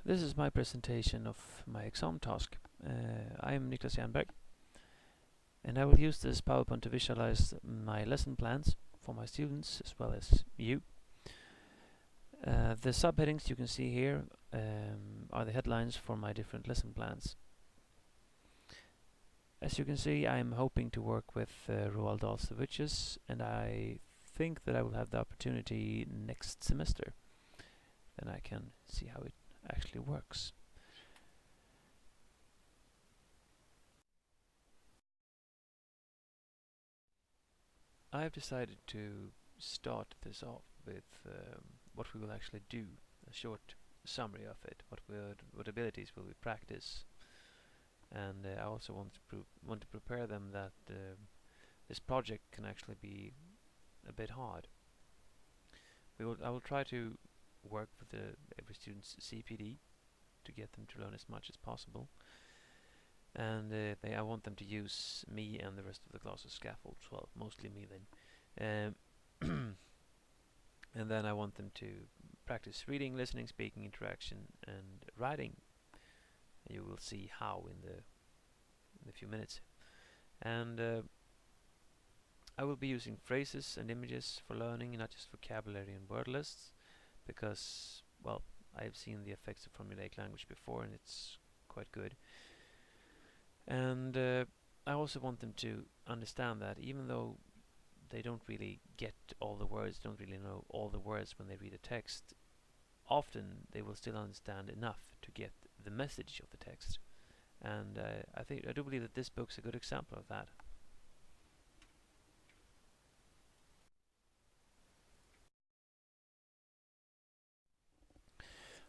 This is my presentation of my exam task. I am Niklas Jernberg, and I will use this PowerPoint to visualize my lesson plans for my students as well as you. The subheadings you can see here are the headlines for my different lesson plans. As you can see, I am hoping to work with Roald Dahl's The Witches, and I think that I will have the opportunity next semester. Then I can see how it actually works. I've decided to start this off with what we will actually do, a short summary of it, what abilities will we practice, and I also want to prepare them that this project can actually be a bit hard. I will try to work with every student's CPD to get them to learn as much as possible, and I want them to use me and the rest of the class as scaffolds. Well, mostly me then. And then I want them to practice reading, listening, speaking, interaction, and writing. You will see how in a few minutes. And I will be using phrases and images for learning, not just vocabulary and word lists, because, well, I've seen the effects of formulaic language before, and it's quite good. And I also want them to understand that even though they don't really get all the words, don't really know all the words when they read a text, often they will still understand enough to get the message of the text. And I do believe that this book's a good example of that.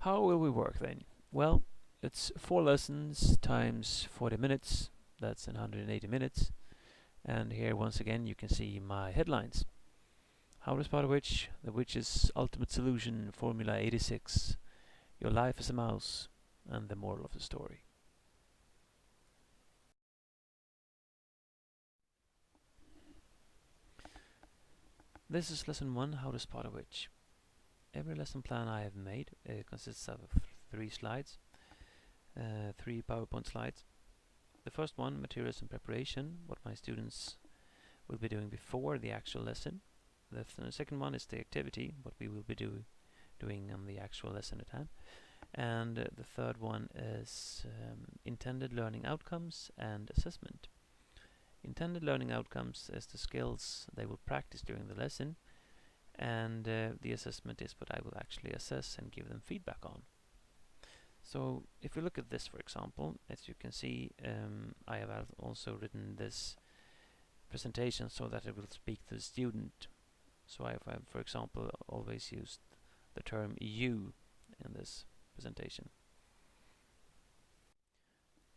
How will we work then? Well, it's 4 lessons times 40 minutes. That's 180 minutes. And here once again you can see my headlines. How to spot a witch, the witch's ultimate solution, Formula 86, your life as a mouse, and the moral of the story. This is lesson 1, how to spot a witch. Every lesson plan I have made consists of 3 slides, 3 PowerPoint slides. The first one, materials and preparation, what my students will be doing before the actual lesson. The second one is the activity, what we will be doing on the actual lesson at hand. And the third one is intended learning outcomes and assessment. Intended learning outcomes is the skills they will practice during the lesson, and the assessment is what I will actually assess and give them feedback on. So if we look at this, for example, as you can see, I have also written this presentation so that it will speak to the student. So I have, for example, always used the term you in this presentation.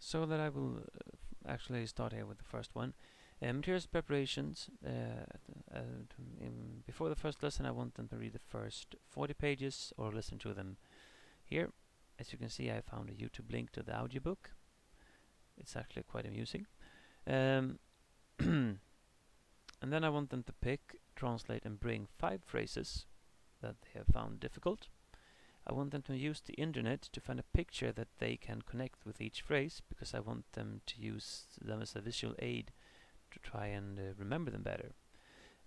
So that I will actually start here with the first one. Materials preparations. Before the first lesson, I want them to read the first 40 pages or listen to them here. As you can see, I found a YouTube link to the audiobook. It's actually quite amusing. And then I want them to pick, translate, and bring 5 phrases that they have found difficult. I want them to use the internet to find a picture that they can connect with each phrase, because I want them to use them as a visual aid to try and remember them better.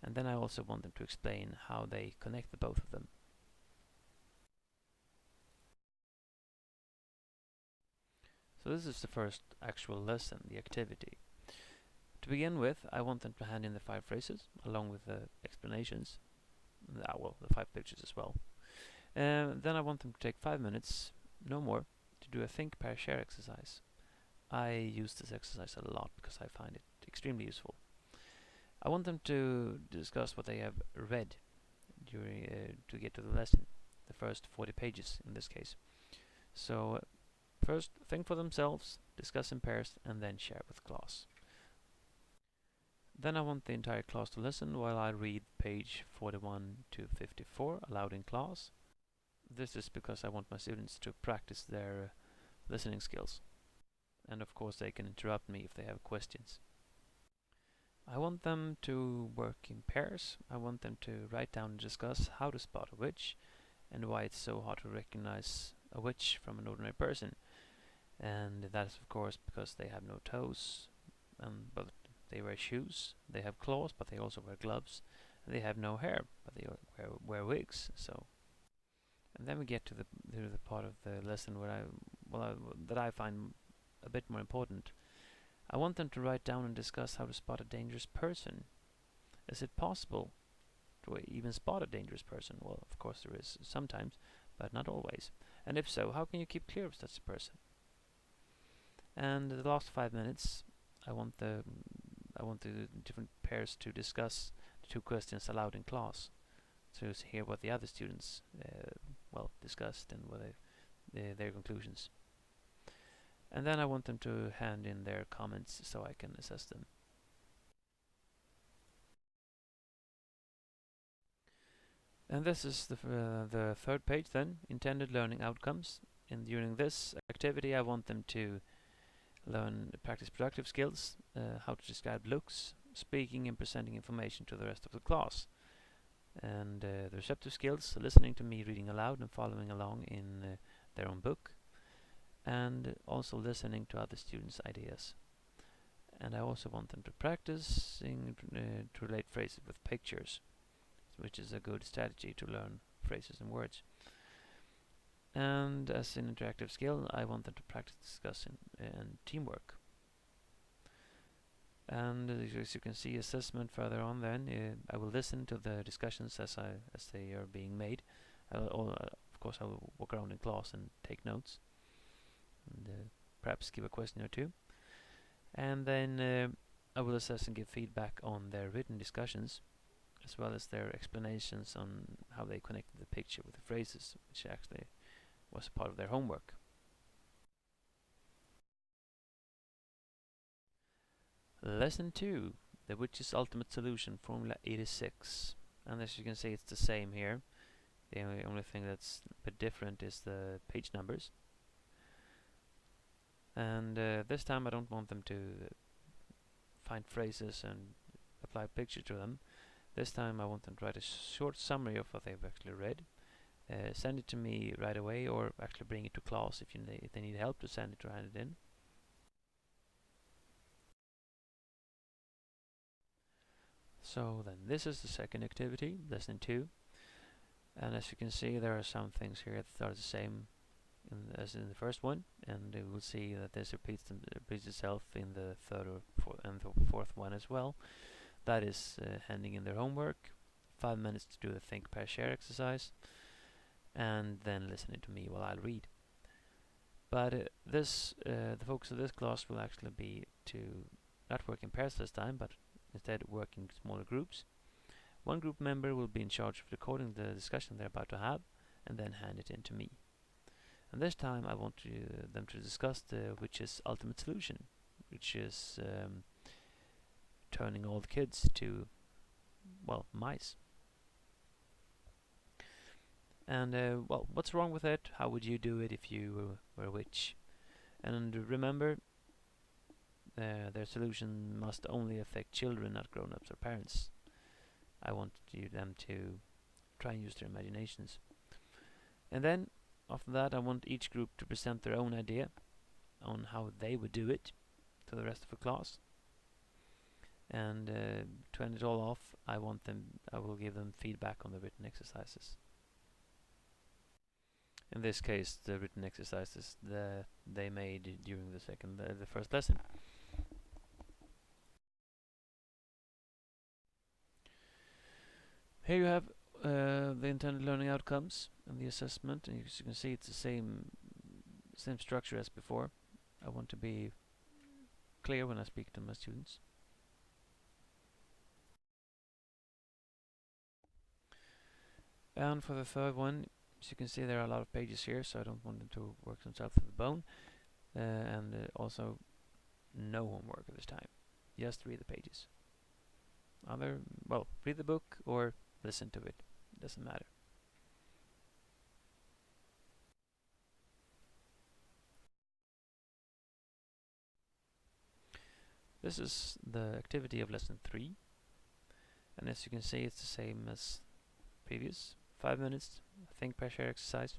And then I also want them to explain how they connect the both of them. So this is the first actual lesson, the activity. To begin with, I want them to hand in the 5 phrases, along with the explanations, well, the 5 pictures as well. Then I want them to take 5 minutes, no more, to do a think, pair, share exercise. I use this exercise a lot because I find it extremely useful. I want them to discuss what they have read during to get to the lesson, the first 40 pages in this case. So first, think for themselves, discuss in pairs, and then share with class. Then I want the entire class to listen while I read page 41 to 54 aloud in class. This is because I want my students to practice their listening skills. And of course they can interrupt me if they have questions. I want them to work in pairs. I want them to write down and discuss how to spot a witch and why it's so hard to recognize a witch from an ordinary person. And that is of course because they have no toes, but they wear shoes. They have claws, but they also wear gloves. And they have no hair, but they wear wigs. So, and then we get to the part of the lesson where that I find a bit more important. I want them to write down and discuss how to spot a dangerous person. Is it possible to even spot a dangerous person? Well, of course there is sometimes, but not always. And if so, how can you keep clear of such a person? And the last 5 minutes, I want the different pairs to discuss the two questions aloud in class, to hear what the other students discussed and what their conclusions. And then I want them to hand in their comments so I can assess them. And this is the third page then, intended learning outcomes. And during this activity I want them to practice productive skills, how to describe looks, speaking and presenting information to the rest of the class. And the receptive skills, listening to me reading aloud and following along in their own book, and also listening to other students' ideas. And I also want them to practice to relate phrases with pictures, which is a good strategy to learn phrases and words. And as an interactive skill, I want them to practice discussing and teamwork. And as you can see, assessment further on. Then I will listen to the discussions as they are being made. Of course, I will walk around in class and take notes, and perhaps give a question or two. And then I will assess and give feedback on their written discussions, as well as their explanations on how they connected the picture with the phrases, which actually was a part of their homework. Lesson 2, The Witch's Ultimate Solution, Formula 86. And as you can see, it's the same here. The only thing that's a bit different is the page numbers. And this time I don't want them to find phrases and apply a picture to them. This time I want them to write a short summary of what they've actually read. Send it to me right away, or actually bring it to class if they need help to send it or hand it in. So then this is the second activity, lesson 2. And as you can see, there are some things here that are the same as in the first one, and we will see that this repeats itself in the third and the fourth one as well. That is handing in their homework, 5 minutes to do the think, pair, share exercise, and then listening to me while I read. But the focus of this class will actually be to not work in pairs this time, but instead work in smaller groups. One group member will be in charge of recording the discussion they're about to have, and then hand it in to me. And this time I want them to discuss the witch's ultimate solution, which is turning all the kids to, mice. And what's wrong with it? How would you do it if you were a witch? And remember, their solution must only affect children, not grown-ups or parents. I want them to try and use their imaginations. And then, after that, I want each group to present their own idea on how they would do it to the rest of the class. And to end it all off, I will give them feedback on the written exercises. In this case, the written exercises they made during the first lesson. Here you have the intended learning outcomes and the assessment, and as you can see, it's the same structure as before. I want to be clear when I speak to my students. And for the third one, as you can see, there are a lot of pages here, so I don't want them to work themselves to the bone. And also, no homework at this time. Just read the pages. Read the book or listen to it. Doesn't matter. This is the activity of lesson 3. And as you can see, it's the same as previous. 5 minutes, think, pair, share exercise.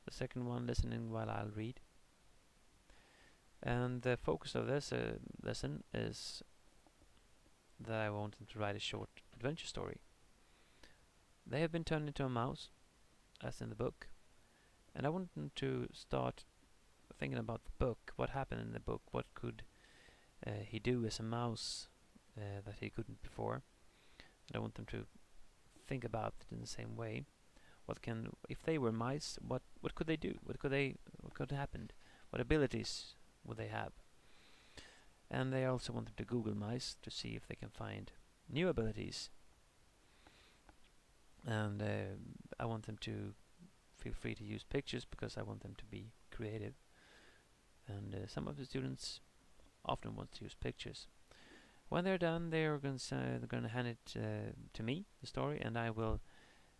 The second one, listening while I'll read. And the focus of this lesson is that I want them to write a short adventure story. They have been turned into a mouse, as in the book, and I want them to start thinking about the book, what happened in the book, what could he do as a mouse that he couldn't before. And I want them to think about it in the same way. If they were mice, what could they do? What could happen? What abilities would they have? And they also want them to Google mice to see if they can find new abilities. And I want them to feel free to use pictures because I want them to be creative. And some of the students often want to use pictures. When they're done, they're going to hand it to me, the story, and I will,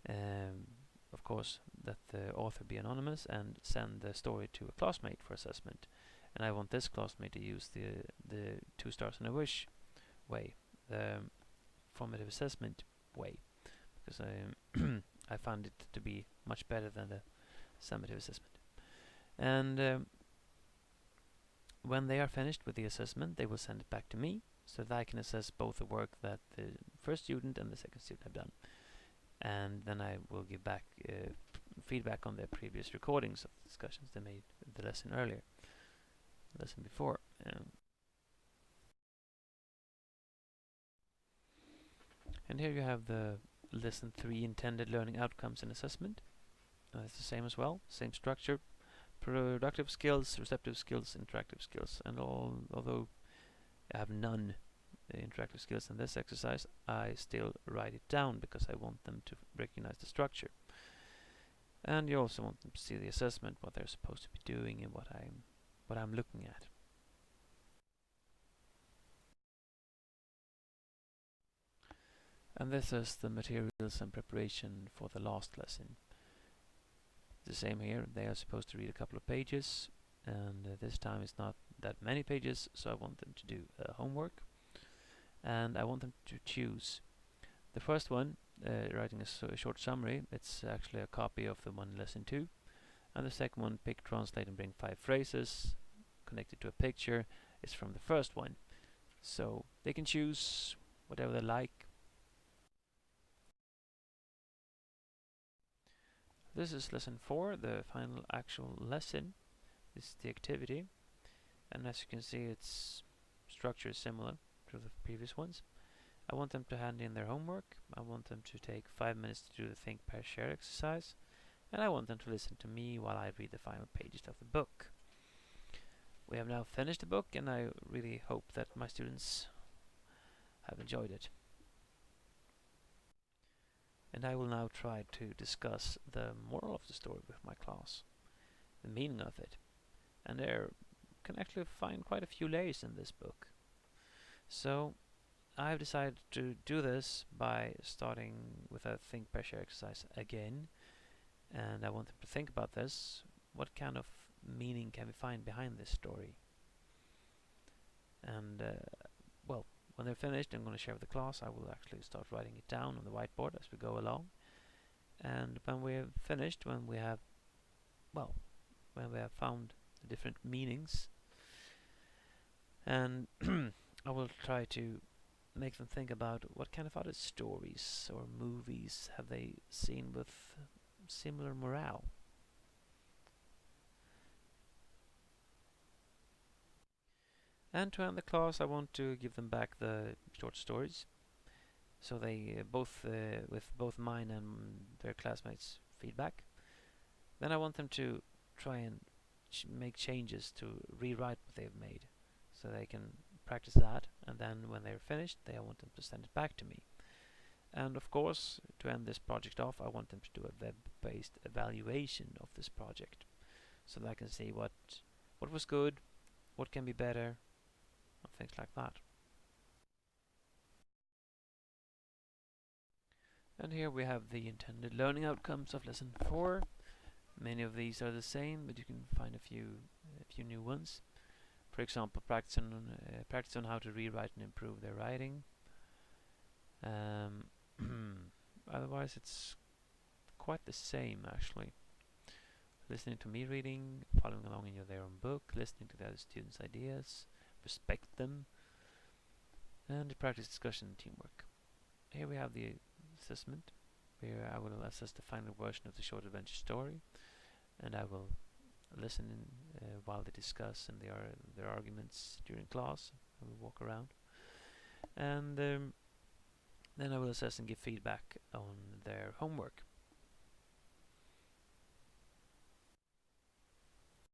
of course, let the author be anonymous and send the story to a classmate for assessment. And I want this classmate to use the 2 stars and a wish way, the formative assessment way, because I found it to be much better than the summative assessment. And when they are finished with the assessment, they will send it back to me so that I can assess both the work that the first student and the second student have done. And then I will give back feedback on their previous recordings of the discussions they made the lesson before. And here you have the lesson 3 intended learning outcomes and assessment. It's the same as well, same structure. Productive skills, receptive skills, interactive skills, and although I have none interactive skills in this exercise, I still write it down because I want them to recognize the structure. And you also want them to see the assessment, what they're supposed to be doing, and what I'm looking at. And this is the materials and preparation for the last lesson. The same here, they are supposed to read a couple of pages, and this time it's not that many pages, so I want them to do homework, and I want them to choose the first one, writing a short summary. It's actually a copy of the one in lesson 2, and the second one, pick, translate and bring 5 phrases connected to a picture, is from the first one, so they can choose whatever they like. This is lesson 4, the final actual lesson. This is the activity, and as you can see, its structure is similar to the previous ones. I want them to hand in their homework, I want them to take 5 minutes to do the think, pair, share exercise, and I want them to listen to me while I read the final pages of the book. We have now finished the book, and I really hope that my students have enjoyed it. And I will now try to discuss the moral of the story with my class, the meaning of it. And there can actually find quite a few layers in this book. So I've decided to do this by starting with a think, pair, share exercise again. And I want them to think about this. What kind of meaning can we find behind this story? And well, when they're finished, I'm going to share with the class. I will actually start writing it down on the whiteboard as we go along. And when we have finished, when we have found the different meanings, and I will try to make them think about what kind of other stories or movies have they seen with similar morale. And to end the class, I want to give them back the short stories, so they with both mine and their classmates' feedback. Then I want them to try and make changes to rewrite what they've made, so they can practice that. And then when they're finished, I want them to send it back to me. And of course, to end this project off, I want them to do a web-based evaluation of this project, so that I can see what was good, what can be better, and things like that. And here we have the intended learning outcomes of lesson 4. Many of these are the same, but you can find a few new ones. For example, practice on how to rewrite and improve their writing. Otherwise, it's quite the same actually. listening to me reading, following along in their own book, listening to the other students' ideas, respect them, and practice discussion and teamwork. Here we have the assessment, where I will assess the final version of the short adventure story, and I will listen while they discuss and their arguments during class. I will walk around, and then I will assess and give feedback on their homework.